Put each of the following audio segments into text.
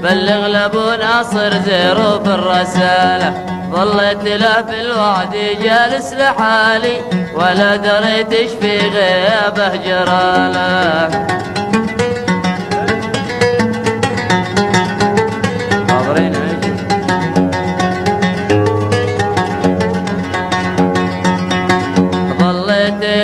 بلغ لابو ناصر زيرو في الرسالة. ظليت له في الوعد جالس لحالي ولا دريت ايش في غيابه جراله. حاضرين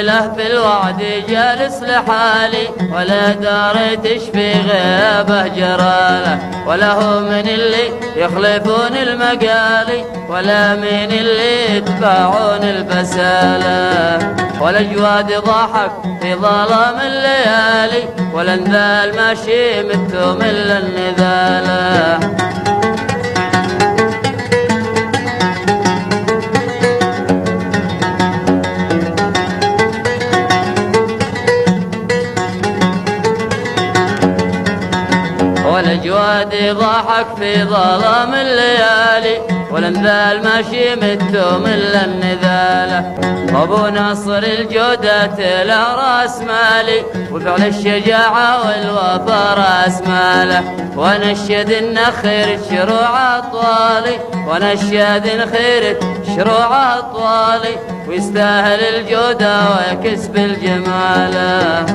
له في الوعد جالس لحالي ولا دريت ايش في غيابه جراله. ولا هو من اللي يخلفون المقالي ولا من اللي يتبعون البسالة. ولا جواد ضحك في ظلام الليالي ولا انذال ماشي متهم الا النذاله. ولا جوادي ضحك في ظلام الليالي ولا انذال ماشي متهم الا النذاله. ابو نصر الجودات له راس مالي وفعل الشجاعه والوفا راس ماله. ونشد النخير شروع اطوالي ونشد الخير شروع اطوالي ويستاهل الجوده ويكسب الجماله.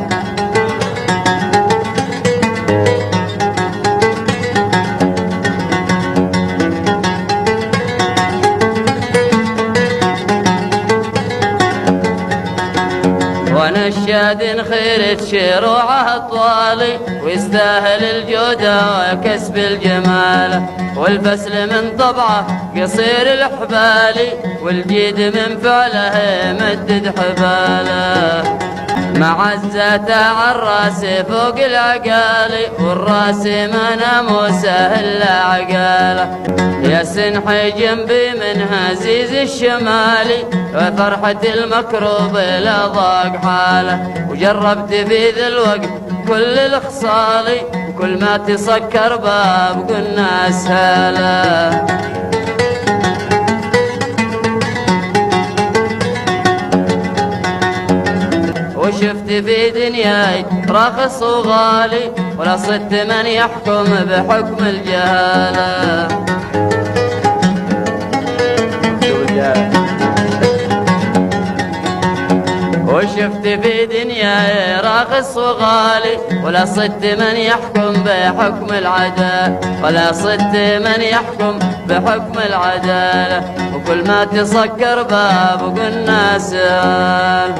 ونشاد خير شروعه طوالي ويستاهل الجودة وكسب الجمال. والفسل من طبعه قصير الحبالي والجيد من فعله يمدد حباله. معزته عالراس فوق العقالي والراس منام سهل عقاله. يا سنحي جنبي من هزيز الشمالي وفرحة المكروب لا ضاق حاله. وجربت في ذا الوقت كل الخصالي وكل ما تسكر باب قلنا اسهاله. وشفت في دنياي راخص وغالي ولا صدت من يحكم بحكم الجهالة. وشفت في دنياي راخص وغالي ولا صدت من يحكم بحكم العدالة ولا صدت من يحكم بحكم العدالة. وكل ما تسكر باب قلنا سال.